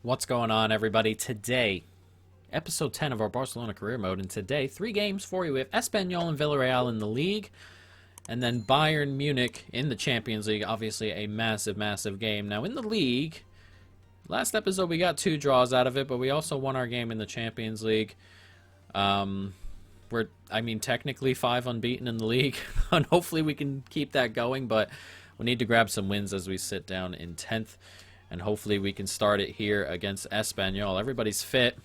What's going on, everybody? Today, episode 10 of our Barcelona career mode, and today, 3 games for you. We have Espanyol and Villarreal in the league, and then Bayern Munich in the Champions League. Obviously, a massive, massive game. Now, in the league, last episode we got 2 draws out of it, but we also won our game in the Champions League. Technically 5 unbeaten in the league, and hopefully we can keep that going, but we need to grab some wins as we sit down in 10th. And hopefully we can start it here against Espanyol. Everybody's fit.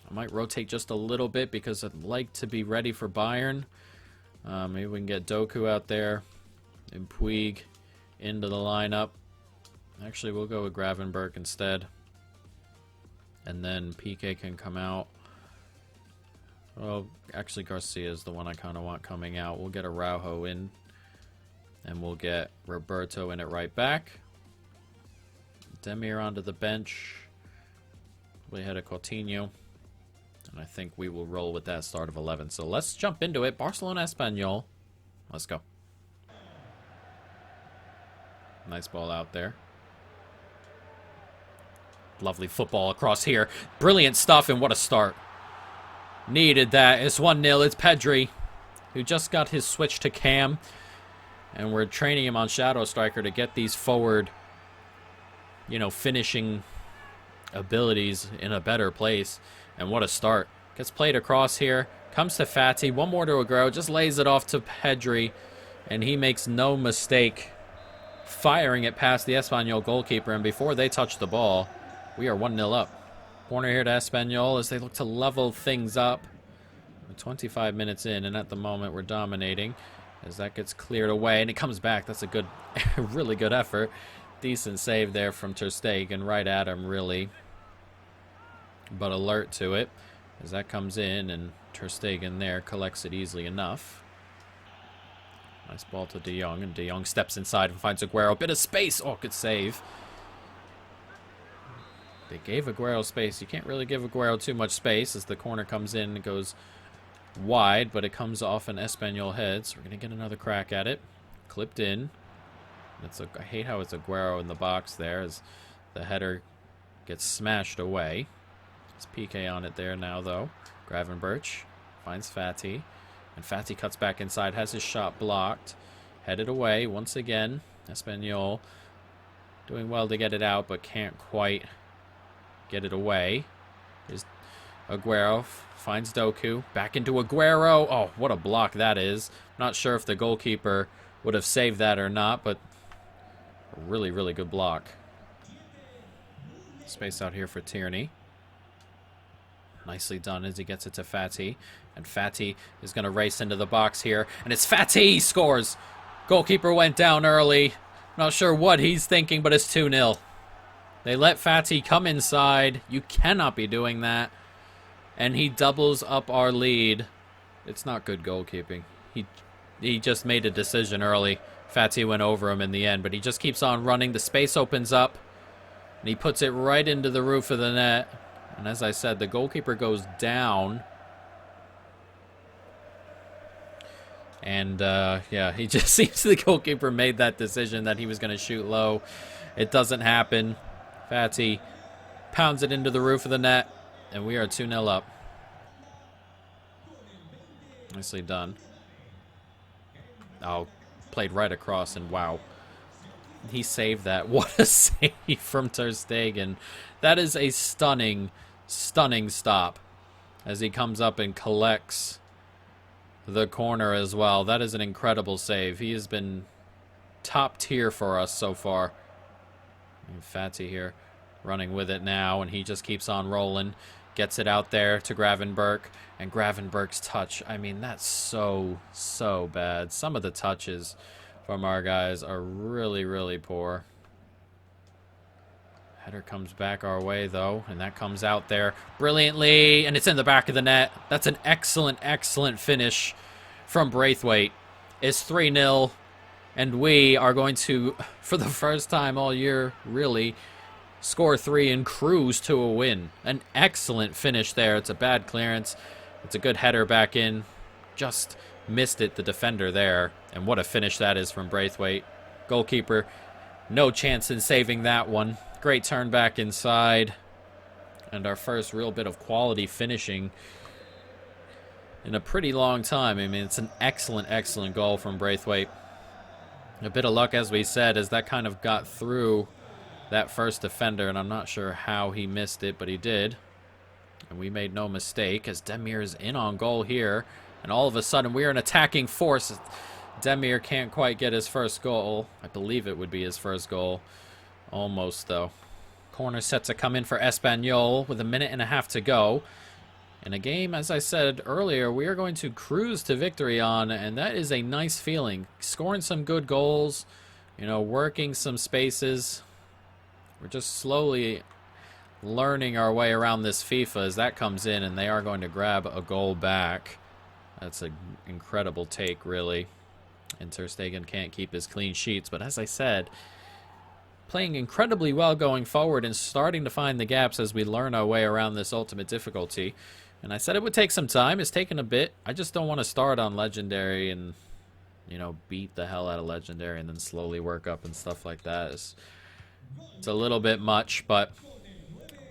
I might rotate just a little bit because I'd like to be ready for Bayern. Maybe we can get Doku out there and Puig into the lineup. Actually, we'll go with Gravenberch instead. And then PK can come out. Well, actually Garcia is the one I kind of want coming out. We'll get Araujo in. And we'll get Roberto in at right back. Demir onto the bench. We had a Coutinho. And I think we will roll with that start of 11. So let's jump into it. Barcelona Espanyol. Let's go. Nice ball out there. Lovely football across here. Brilliant stuff, and what a start. Needed that. It's 1-0. It's Pedri, who just got his switch to Cam. And we're training him on Shadow Striker to get these forward, finishing abilities in a better place. And what a start. Gets played across here. Comes to Fati. One more to Aguero. Just lays it off to Pedri. And he makes no mistake firing it past the Espanyol goalkeeper. And before they touch the ball, we are 1-0 up. Corner here to Espanyol as they look to level things up. We're 25 minutes in, and at the moment we're dominating. As that gets cleared away, and it comes back. That's a good, really good effort. Decent save there from Ter Stegen, right at him, really. But alert to it, as that comes in, and Ter Stegen there collects it easily enough. Nice ball to De Jong, and De Jong steps inside and finds Aguero. Bit of space. Oh, good save. They gave Aguero space. You can't really give Aguero too much space as the corner comes in and goes wide, but it comes off an Espanyol head, so we're going to get another crack at it. Clipped in. I hate how it's Aguero in the box there as the header gets smashed away. It's PK on it there now, though. Gravenberch finds Fati, and Fati cuts back inside, has his shot blocked. Headed away once again. Espanyol doing well to get it out, but can't quite get it away. Here's Aguero, finds Doku, back into Aguero. Oh, what a block that is. Not sure if the goalkeeper would have saved that or not, but a really, really good block. Space out here for Tierney. Nicely done as he gets it to Fati. And Fati is going to race into the box here. And it's Fati! Scores! Goalkeeper went down early. Not sure what he's thinking, but it's 2-0. They let Fati come inside. You cannot be doing that. And he doubles up our lead. It's not good goalkeeping. He just made a decision early. Fati went over him in the end, but he just keeps on running. The space opens up, and he puts it right into the roof of the net. And as I said, the goalkeeper goes down. And, he just seems the goalkeeper made that decision that he was going to shoot low. It doesn't happen. Fati pounds it into the roof of the net, and we are 2-0 up. Nicely done. Oh, played right across, and wow. He saved that. What a save from Ter Stegen. That is a stunning, stunning stop as he comes up and collects the corner as well. That is an incredible save. He has been top tier for us so far. And Fati here running with it now, and he just keeps on rolling. Gets it out there to Gravenberch, and Gravenberch's touch. I mean, that's so, so bad. Some of the touches from our guys are really, really poor. Header comes back our way, though, and that comes out there brilliantly, and it's in the back of the net. That's an excellent, excellent finish from Braithwaite. It's 3-0, and we are going to, for the first time all year, really, score 3 and cruise to a win. An excellent finish there. It's a bad clearance. It's a good header back in. Just missed it, the defender there. And what a finish that is from Braithwaite. Goalkeeper, no chance in saving that one. Great turn back inside. And our first real bit of quality finishing in a pretty long time. I mean, it's an excellent, excellent goal from Braithwaite. A bit of luck, as we said, as that kind of got through that first defender, and I'm not sure how he missed it, but he did. And we made no mistake, as Demir is in on goal here. And all of a sudden, we're an attacking force. Demir can't quite get his first goal. I believe it would be his first goal. Almost, though. Corner set to come in for Espanyol with 1.5 minutes to go. In a game, as I said earlier, we are going to cruise to victory on, and that is a nice feeling. Scoring some good goals, you know, working some spaces. We're just slowly learning our way around this FIFA as that comes in, and they are going to grab a goal back. That's an incredible take, really. And Ter Stegen can't keep his clean sheets, but as I said, playing incredibly well going forward and starting to find the gaps as we learn our way around this ultimate difficulty. And I said it would take some time. It's taken a bit. I just don't want to start on Legendary and, you know, beat the hell out of Legendary and then slowly work up and stuff like that. It's a little bit much, but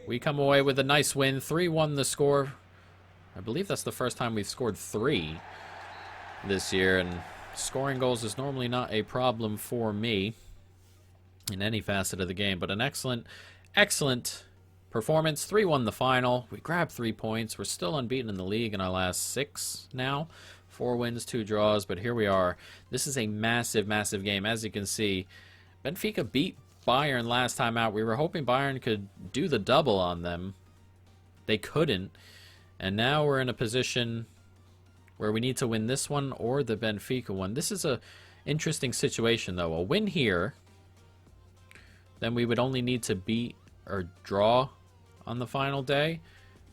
we come away with a nice win. 3-1 the score. I believe that's the first time we've scored 3 this year, and scoring goals is normally not a problem for me in any facet of the game, but an excellent, excellent performance. 3-1 the final. We grabbed 3 points. We're still unbeaten in the league in our last 6 now. 4 wins, 2 draws, but here we are. This is a massive, massive game. As you can see, Benfica beat Bayern last time out. We were hoping Bayern could do the double on them. They couldn't. And now we're in a position where we need to win this one or the Benfica one. This is a interesting situation, though. A win here, then we would only need to beat or draw on the final day,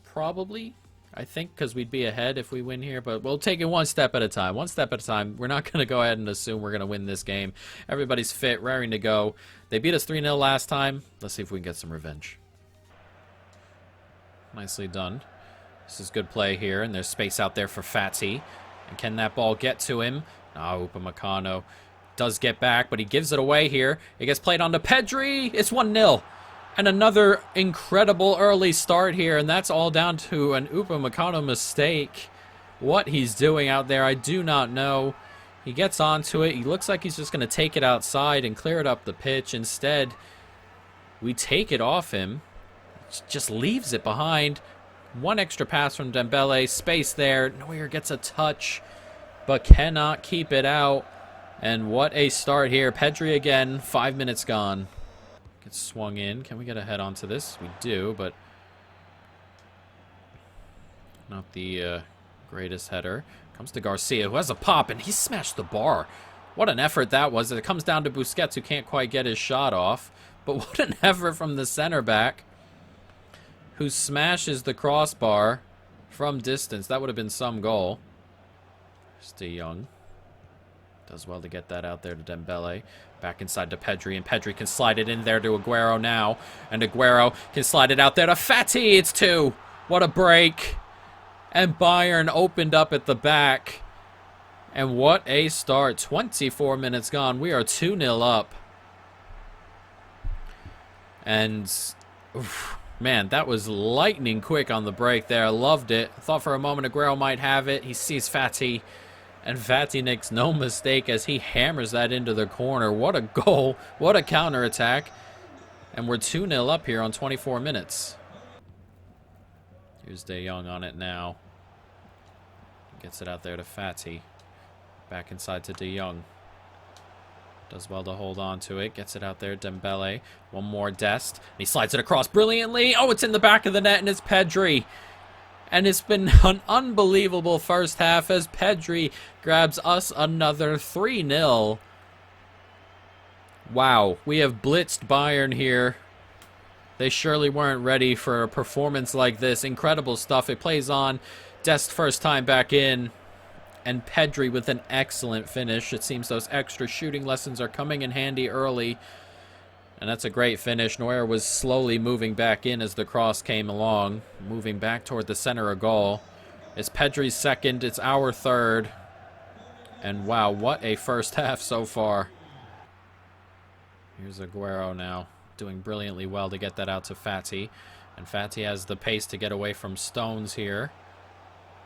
probably, I think, because we'd be ahead if we win here, but we'll take it one step at a time. One step at a time. We're not going to go ahead and assume we're going to win this game. Everybody's fit, raring to go. They beat us 3-0 last time. Let's see if we can get some revenge. Nicely done. This is good play here, and there's space out there for Fati. And can that ball get to him? Oh, Upamecano does get back, but he gives it away here. It gets played on to Pedri. It's 1-0. And another incredible early start here, and that's all down to an Upamecano mistake. What he's doing out there, I do not know. He gets onto it. He looks like he's just going to take it outside and clear it up the pitch. Instead, we take it off him. Just leaves it behind. One extra pass from Dembele. Space there. Neuer gets a touch, but cannot keep it out. And what a start here. Pedri again. 5 minutes gone. Gets swung in. Can we get a head onto this? We do, but not the greatest header. Comes to Garcia, who has a pop, and he smashed the bar. What an effort that was. It comes down to Busquets, who can't quite get his shot off. But what an effort from the center back, who smashes the crossbar from distance. That would have been some goal. There's De Jong. Does well to get that out there to Dembele. Back inside to Pedri, and Pedri can slide it in there to Aguero now. And Aguero can slide it out there to Fati. It's 2. What a break. And Bayern opened up at the back. And what a start. 24 minutes gone. We are 2-0 up. And, oof, man, that was lightning quick on the break there. I loved it. I thought for a moment Aguero might have it. He sees Fati. And Fati makes no mistake as he hammers that into the corner. What a goal. What a counterattack. And we're 2-0 up here on 24 minutes. Here's De Jong on it now. Gets it out there to Fati. Back inside to De Jong. Does well to hold on to it. Gets it out there. Dembele. One more Dest. He slides it across brilliantly. Oh, it's in the back of the net, and it's Pedri. And it's been an unbelievable first half as Pedri grabs us another 3-0. Wow, we have blitzed Bayern here. They surely weren't ready for a performance like this. Incredible stuff. It plays on. Dest first time back in. And Pedri with an excellent finish. It seems those extra shooting lessons are coming in handy early. And that's a great finish. Neuer was slowly moving back in as the cross came along. Moving back toward the center of goal. It's Pedri's second. It's our third. And wow, what a first half so far. Here's Aguero now. Doing brilliantly well to get that out to Fati. And Fatty has the pace to get away from Stones here.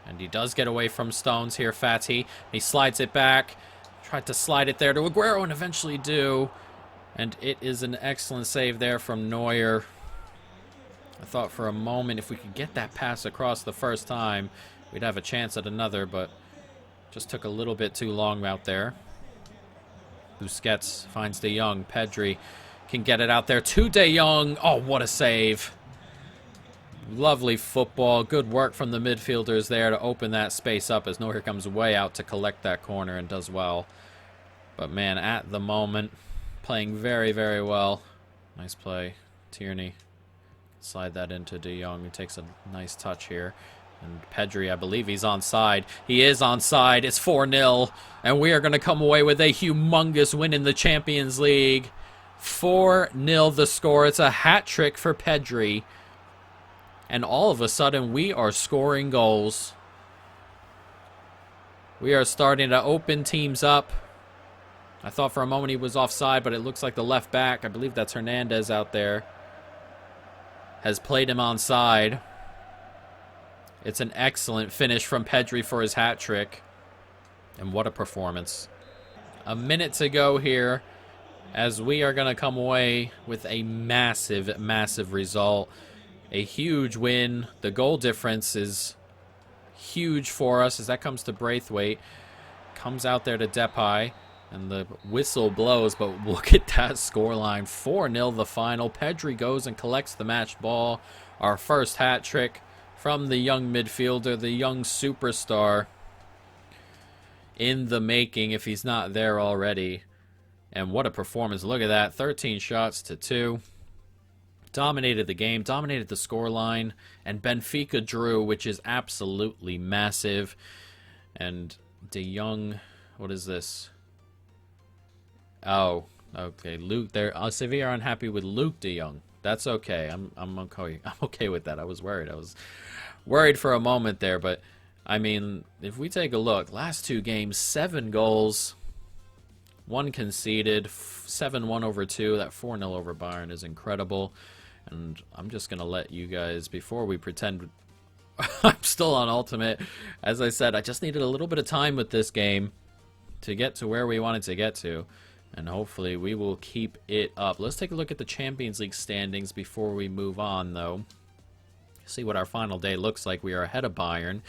And he does get away from Stones here, Fatty. He slides it back. Tried to slide it there to Aguero and eventually do. And it is an excellent save there from Neuer. I thought for a moment if we could get that pass across the first time, we'd have a chance at another, but just took a little bit too long out there. Busquets finds De Jong. Pedri can get it out there to De Jong. Oh, what a save. Lovely football. Good work from the midfielders there to open that space up as Neuer comes way out to collect that corner and does well. But, man, at the moment, playing very, very well. Nice play. Tierney. Slide that into De Jong. He takes a nice touch here. And Pedri, I believe he's onside. He is onside. It's 4-0. And we are going to come away with a humongous win in the Champions League. 4-0 the score. It's a hat trick for Pedri. And all of a sudden, we are scoring goals. We are starting to open teams up. I thought for a moment he was offside, but it looks like the left back, I believe that's Hernandez out there, has played him onside. It's an excellent finish from Pedri for his hat trick. And what a performance. A minute to go here as we are going to come away with a massive, massive result. A huge win. The goal difference is huge for us as that comes to Braithwaite. Comes out there to Depay. And the whistle blows, but look at that scoreline. 4-0 the final. Pedri goes and collects the match ball. Our first hat trick from the young midfielder, the young superstar in the making if he's not there already. And what a performance. Look at that. 13 shots to 2. Dominated the game, dominated the scoreline, and Benfica drew, which is absolutely massive. And De Jong, what is this? Oh, okay, Luke. There, Sevilla are unhappy with Luke De Jong. That's okay. I'm okay. I'm okay with that. I was worried. I was worried for a moment there, but I mean, if we take a look, last 2 games, 7 goals, 1 conceded, 7-1 over 2. That 4-0 over Bayern is incredible. And I'm just going to let you guys, before we pretend I'm still on Ultimate, as I said, I just needed a little bit of time with this game to get to where we wanted to get to. And hopefully we will keep it up. Let's take a look at the Champions League standings before we move on, though. See what our final day looks like. We are ahead of Bayern.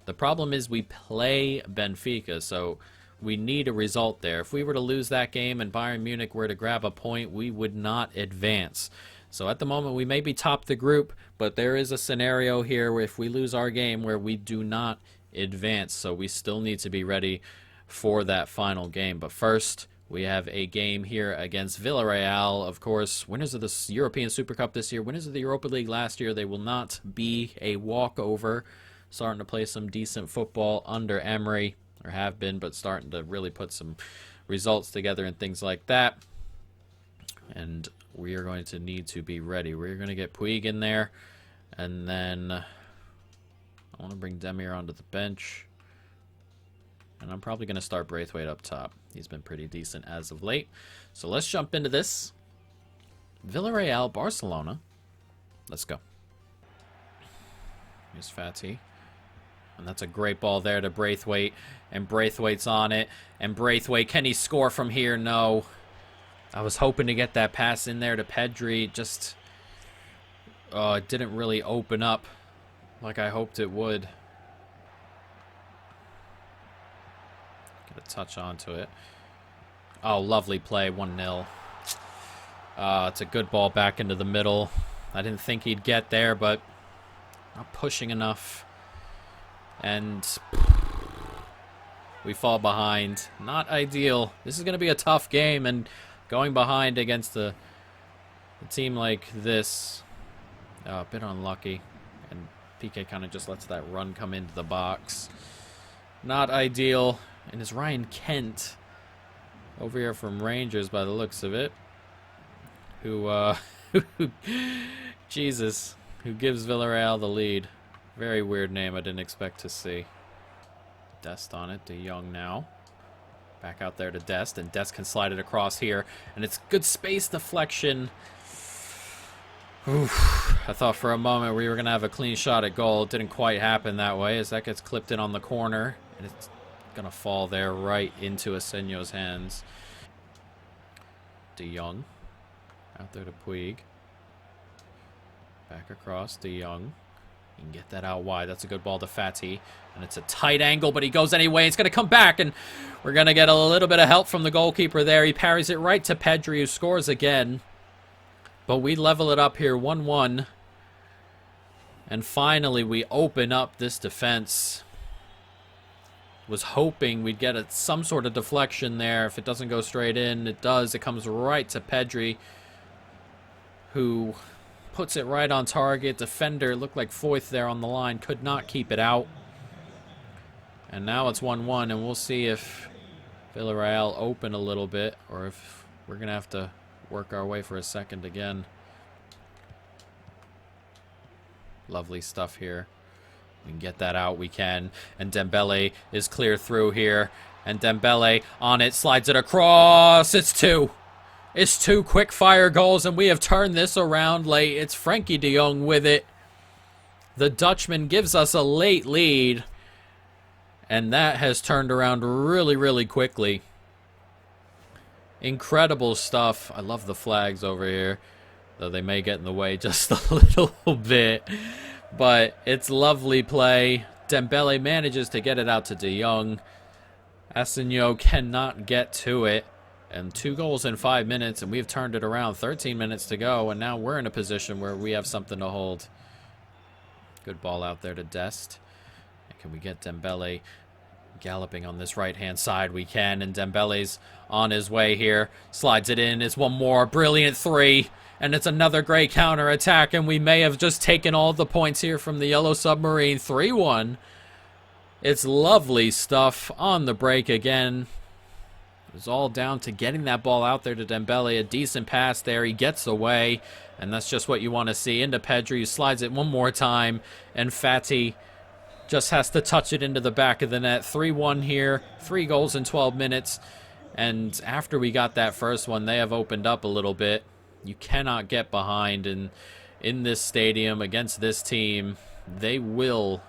The problem is we play Benfica, so we need a result there. If we were to lose that game and Bayern Munich were to grab a point, we would not advance. So at the moment, we may be top the group, but there is a scenario here where if we lose our game where we do not advance. So we still need to be ready for that final game. But first, we have a game here against Villarreal. Of course, winners of the European Super Cup this year, winners of the Europa League last year. They will not be a walkover. Starting to play some decent football under Emery, or have been, but starting to really put some results together and things like that. And we are going to need to be ready. We're going to get Puig in there. And then I want to bring Demir onto the bench. And I'm probably going to start Braithwaite up top. He's been pretty decent as of late. So let's jump into this. Villarreal, Barcelona. Let's go. Here's Fatty. And that's a great ball there to Braithwaite. And Braithwaite's on it. And Braithwaite, can he score from here? No. I was hoping to get that pass in there to Pedri. Just, it didn't really open up like I hoped it would. Get a touch onto it. Oh, lovely play. 1-0. It's a good ball back into the middle. I didn't think he'd get there, but not pushing enough. And we fall behind. Not ideal. This is going to be a tough game, and going behind against a team like this, a bit unlucky. And PK kind of just lets that run come into the box. Not ideal. And it's Ryan Kent over here from Rangers by the looks of it, who Jesus, who gives Villarreal the lead. Very weird name I didn't expect to see. Dest on it, De Jong now. Back out there to Dest, and Dest can slide it across here. And it's good space deflection. Oof. I thought for a moment we were going to have a clean shot at goal. It didn't quite happen that way as that gets clipped in on the corner. And it's going to fall there right into Asenio's hands. De Jong. Out there to Puig. Back across, De Jong. You can get that out wide. That's a good ball to Fati. And it's a tight angle, but he goes anyway. It's going to come back, and we're going to get a little bit of help from the goalkeeper there. He parries it right to Pedri, who scores again. But we level it up here, 1-1. And finally, we open up this defense. Was hoping we'd get some sort of deflection there. If it doesn't go straight in, it does. It comes right to Pedri, who puts it right on target. Defender looked like Foyth there on the line. Could not keep it out. And now it's 1-1, and we'll see if Villarreal open a little bit, or if we're going to have to work our way for a second again. Lovely stuff here. We can get that out, we can. And Dembele is clear through here. And Dembele on it, slides it across. It's two. It's two quick fire goals, and we have turned this around late. It's Frankie de Jong with it. The Dutchman gives us a late lead. And that has turned around really, really quickly. Incredible stuff. I love the flags over here, though they may get in the way just a little bit. But it's lovely play. Dembele manages to get it out to De Jong. Asenio cannot get to it. And 2 goals in 5 minutes, and we've turned it around. 13 minutes to go, and now we're in a position where we have something to hold. Good ball out there to Dest. And can we get Dembele galloping on this right-hand side? We can, and Dembele's on his way here. Slides it in. It's one more. Brilliant 3. And it's another great counter-attack, and we may have just taken all the points here from the Yellow Submarine. 3-1. It's lovely stuff on the break again. It was all down to getting that ball out there to Dembele. A decent pass there. He gets away, and that's just what you want to see. Into Pedri, who slides it one more time, and Fati just has to touch it into the back of the net. 3-1 here. 3 goals in 12 minutes. And after we got that first one, they have opened up a little bit. You cannot get behind in this stadium against this team. They will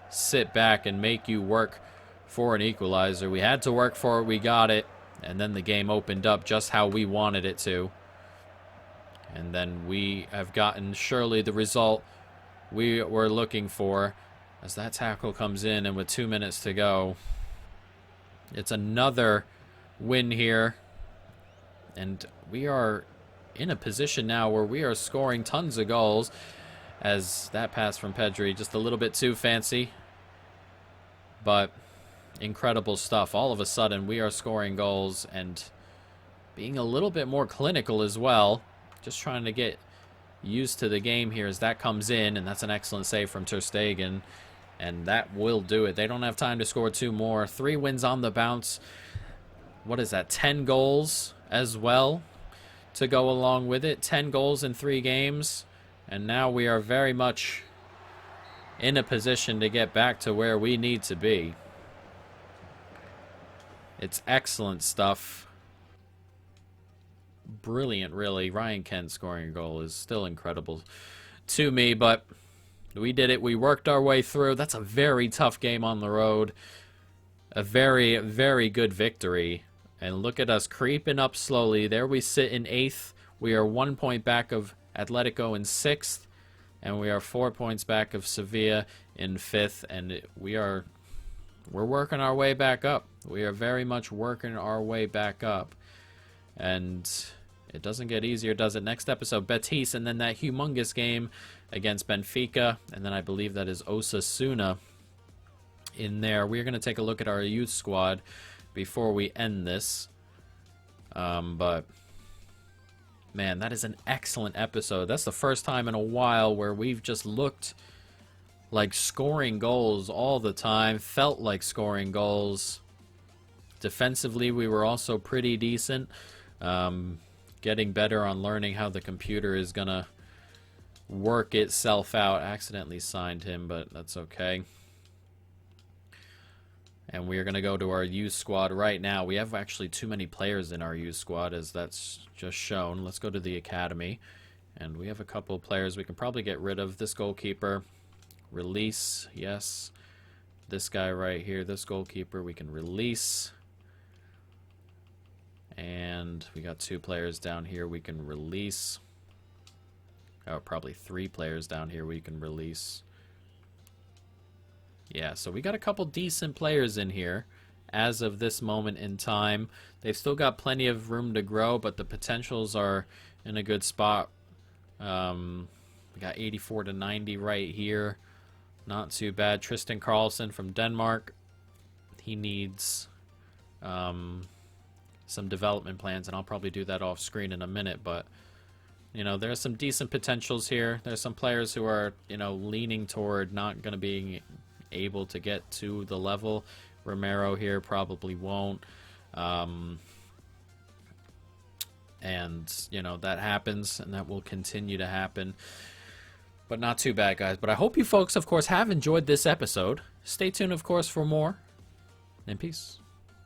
sit back and make you work for an equalizer. We had to work for it. We got it. And then the game opened up just how we wanted it to. And then we have gotten surely the result we were looking for as that tackle comes in, and with 2 minutes to go. It's another win here. And we are in a position now where we are scoring tons of goals, as that pass from Pedri, just a little bit too fancy. But incredible stuff. All of a sudden, we are scoring goals and being a little bit more clinical as well. Just trying to get used to the game here as that comes in, and that's an excellent save from Ter Stegen. And that will do it. They don't have time to score 2 more. 3 wins on the bounce. What is that? 10 goals as well to go along with it. 10 goals in 3 games. And now we are very much in a position to get back to where we need to be. It's excellent stuff. Brilliant, really. Ryan Kent scoring a goal is still incredible to me, but we did it. We worked our way through. That's a very tough game on the road. A very, very good victory. And look at us creeping up slowly. There we sit in 8th. We are 1 point back of Atletico in 6th. And we are 4 points back of Sevilla in 5th. And we're working our way back up. We are very much working our way back up. And it doesn't get easier, does it? Next episode, Betis, and then that humongous game against Benfica. And then I believe that is Osasuna in there. We're going to take a look at our youth squad before we end this. But man, that is an excellent episode. That's the first time in a while where we've just looked like scoring goals all the time. Felt like scoring goals. Defensively, we were also pretty decent. Getting better on learning how the computer is going to work itself out. Accidentally signed him, but that's okay. And we are going to go to our youth squad right now. We have actually too many players in our youth squad, as that's just shown. Let's go to the academy. And we have a couple of players we can probably get rid of. This goalkeeper, release, yes. This guy right here, this goalkeeper, we can release. And we got 2 players down here we can release. Oh, probably 3 players down here we can release. Yeah, so we got a couple decent players in here as of this moment in time. They've still got plenty of room to grow, but the potentials are in a good spot. We got 84 to 90 right here. Not too bad. Tristan Carlson from Denmark. He needs some development plans, and I'll probably do that off screen in a minute, but you know, there's some decent potentials here. There's some players who are, you know, leaning toward not going to be able to get to the level. Romero here probably won't. And, you know, that happens, and that will continue to happen. But not too bad, guys. But I hope you folks, of course, have enjoyed this episode. Stay tuned, of course, for more. And peace.